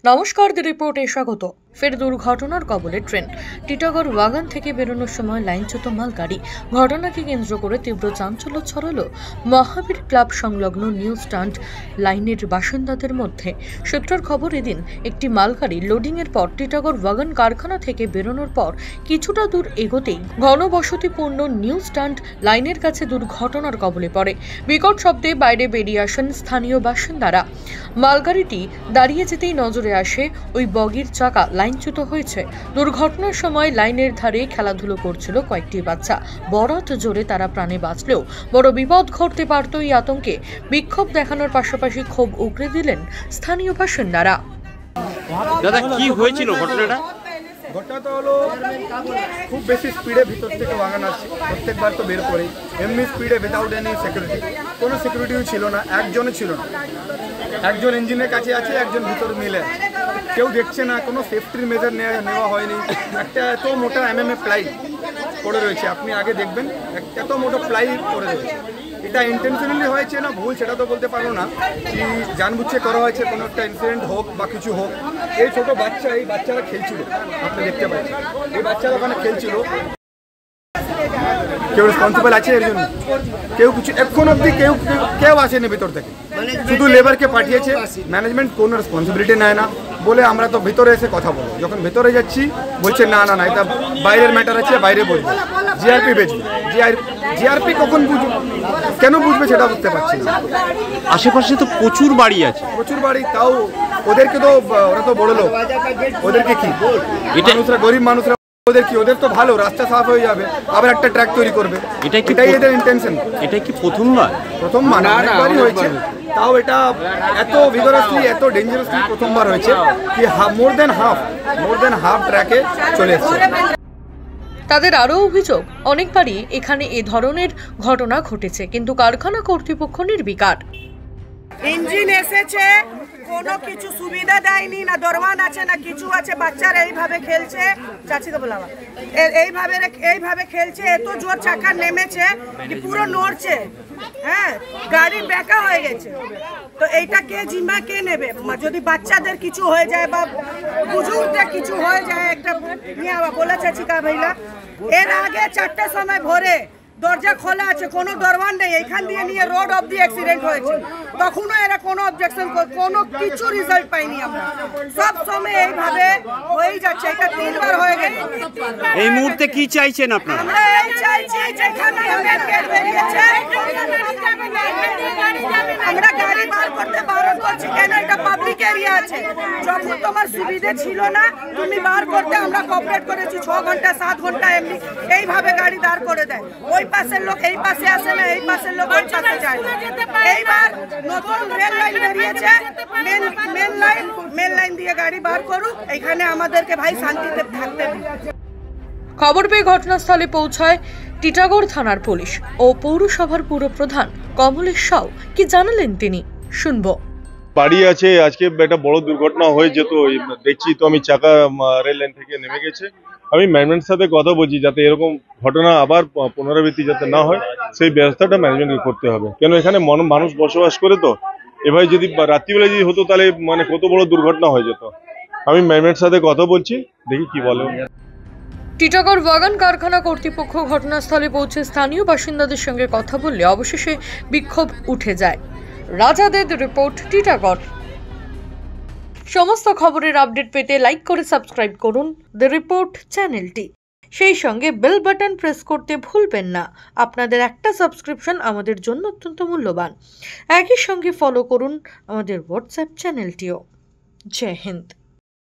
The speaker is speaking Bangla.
নমস্কার, দি রিপোর্টে স্বাগত। ফের দুর্ঘটনার কবলে ট্রেন। টিটাগড় ওয়াগন থেকে বেরোনোর সময় লাইনচ্যুত মালগাড়ি। ঘটনাকে কেন্দ্র করে তীব্র চাঞ্চল্য ছড়ালো মহাবীর ক্লাব সংলগ্ন নিউ স্ট্যান্ড লাইনের বাসিন্দাদের মধ্যে। সূত্রের খবর, এদিন একটি মালগাড়ি লোডিংয়ের পর টিটাগড় ওয়াগন কারখানা থেকে বেরোনোর পর কিছুটা দূর এগোতেই ঘনবসতিপূর্ণ নিউ স্ট্যান্ড লাইনের কাছে দুর্ঘটনার কবলে পড়ে। বিকট শব্দে বাইরে বেরিয়ে আসেন স্থানীয় বাসিন্দারা। মালগাড়িটি দাঁড়িয়ে যেতেই নজরে আসে ওই বগির চাকা লাইনচ্যুত হয়েছে। দুর্ঘটনার সময় লাইনের ধারে খেলাধুলো করছিল কয়েকটি বাচ্চা। বরাত জোরে তারা প্রাণে বাঁচলেও বড় বিপদ ঘটতে পারত এই আতঙ্কে বিক্ষোভ দেখানোর পাশাপাশি ক্ষোভ উগরে দিলেন স্থানীয় বাসিন্দারা। দাদা, কি হয়েছিল ঘটনাটা? ঘটনাটা হলো খুব বেশি স্পিডে ভিতর থেকে ওয়াগন আসছে। প্রত্যেকবার তো বের করেই এমনি স্পিডে উইদাউট এনি সিকিউরিটি, কোনো সিকিউরিটিও ছিল না, একজনও ছিল না। একজন ইঞ্জিনের কাছে আছে, একজন ভিতর মিলে আছে, কেউ দেখছে না, কোনো সেফটির মেজার নেওয়া হয়নি। একটা এত মোটা প্লাই পড়ে রয়েছে, আপনি আগে দেখবেন এত মোটা প্লাই পড়ে রয়েছে। এটা ইন্টেনশনালি হয়েছে না ভুল সেটা তো বলতে পারবো না, কি জানবুঝে করা হয়েছে, কোনো একটা ইনসিডেন্ট হোক বা কিছু হোক। এই ছোটো বাচ্চা, এই বাচ্চারা খেলছিল, আপনি দেখতে পাচ্ছেন এই বাচ্চারা ওখানে খেলছিল। কেউ রেসপন্সিবল আছে এর জন্য? কেউ কিছু এখন অবধি কেউ আসেনি ভিতর থেকে, শুধু লেবারকে পাঠিয়েছে। ম্যানেজমেন্ট কোনো রেসপন্সিবিলিটি নেয় না, বলে আমরা তো ভিতরে এসে কথা বলবো। যখন ভিতরে যাচ্ছি বলছে না না না, এটা বাইরের ম্যাটার আছে, বাইরে বলবো। জিআরপি বেচবে, জিআরপি কখন বুঝবে, কেন বুঝবে সেটা বুঝতে পারছি না। আশেপাশে তো প্রচুর বাড়ি আছে, প্রচুর বাড়ি, তাও ওদেরকে তো, ওরা তো বড় লোক, ওদেরকে কি মানুষরা, গরিব মানুষরা, ওদের কি, ওদের তো ভালো, রাস্তা সাফ হয়ে যাবে, আবার একটা ট্র্যাক তৈরি করবে, এটাই এদের ইন্টেনশন। এটা কি প্রথমবার? অনেকবারই হয়েছে, তাও এটা এত ভিগরাসলি, এত ডেঞ্জারাসলি প্রথমবার হয়েছে কি মোর দেন হাফ ট্র্যাকে চলে এসেছে। তাদের আরও অভিযোগ, অনেকবারই এখানে এ ধরনের ঘটনা ঘটেছে, কিন্তু কারখানা কর্তৃপক্ষ নির্বিকার। ইঞ্জিন এসেছে, কোনো কিছু সুবিধা দেয়নি, না দরওয়ান আছে না কিছু আছে। বাচ্চারা এইভাবে খেলছে, চাচি তো বলাবা, এইভাবে খেলছে, এত জোর চাকা নেমেছে কি পুরো নড়ছে। হ্যাঁ, গাড়ি বেঁকা হয়ে গেছে। তো এইটা কে জিম্মা কে নেবে? যদি বাচ্চাদের কিছু হয়ে যায় বা বুজুর্গদের কিছু হয়ে যায়, একটা বলেছে চিকা ভাইলা, এর আগে 4টার সময় ভোরে দরজা খোলা আছে, কোনো দরওয়ান নেই, এইখান দিয়ে নিয়ে রোড অব দি অ্যাক্সিডেন্ট হয়েছে, তখনও এরা কোনো অবজেকশন, কোনো কিছু রেজাল্ট পাইনি। আমরা সব সময় এইভাবে হয়েই যাচ্ছে, এটা 3বার হয়ে গেল। এই মুহূর্তে কি চাইছেন আপনারা? আমরা এই চাইছি যেখানে গেট বেরিয়েছে আমরা গাড়ি বার করতে বারণ করছি, কেন এটা পাবলিক এরিয়া আছে। যখন তোমার সুবিধা ছিল না তুমি বার করতে, আমরা কোঅপারেট করেছি 6 ঘন্টা 7 ঘন্টা এমনি এইভাবে গাড়ি দাঁড় করে দেয়। ওই পাশের লোক এই পাশে আসে না, এই পাশের লোক ওই পাশে যায় না। এইবার নতুন রেল লাইন বেরিয়েছে, মেন লাইন দিয়ে গাড়ি বার করুক, এখানে আমাদেরকে ভাই শান্তিতে থাকতে দিন। খবর পেয়ে ঘটনাস্থলে পৌঁছায় টিটাগড় থানার পুলিশ ও পৌরসভার পুরপ্রধান কমলেশ সাউ। কি জানালেন তিনি, শুনবো। বাড়ি আছে, আজকে একটা বড় দুর্ঘটনা হয়ে যেত, দেখছি তো আমি চাকা রেল লাইন থেকে নেমে গেছে। আমি ম্যানেজমেন্টের সাথে কথা বলছি যাতে এরকম ঘটনা আবার পুনরাবৃত্তি যাতে না হয়, সেই ব্যবস্থাটা ম্যানেজমেন্টকে করতে হবে। কেন এখানে মানুষ বসবাস করে, তো এভাবে যদি রাত্রিবেলা যদি হতো তাহলে কত বড় দুর্ঘটনা হয়ে যেত। আমি ম্যানেজমেন্টের সাথে কথা বলছি, দেখি কি বলে। টিটাগড় ওয়াগন কারখানা কর্তৃপক্ষ ঘটনাস্থলে পৌঁছে স্থানীয় বাসিন্দাদের সঙ্গে কথা বললে অবশেষে বিক্ষোভ উঠে যায়। রাজাদের রিপোর্ট, টিটাগড়। সমস্ত খবরের আপডেট পেতে লাইক করে সাবস্ক্রাইব করুন দ্য রিপোর্ট চ্যানেলটি। সেই সঙ্গে বেল বাটন প্রেস করতে ভুলবেন না। আপনাদের একটা সাবস্ক্রিপশন আমাদের জন্য অত্যন্ত মূল্যবান। একই সঙ্গে ফলো করুন আমাদের হোয়াটসঅ্যাপ চ্যানেলটিও। জয় হিন্দ।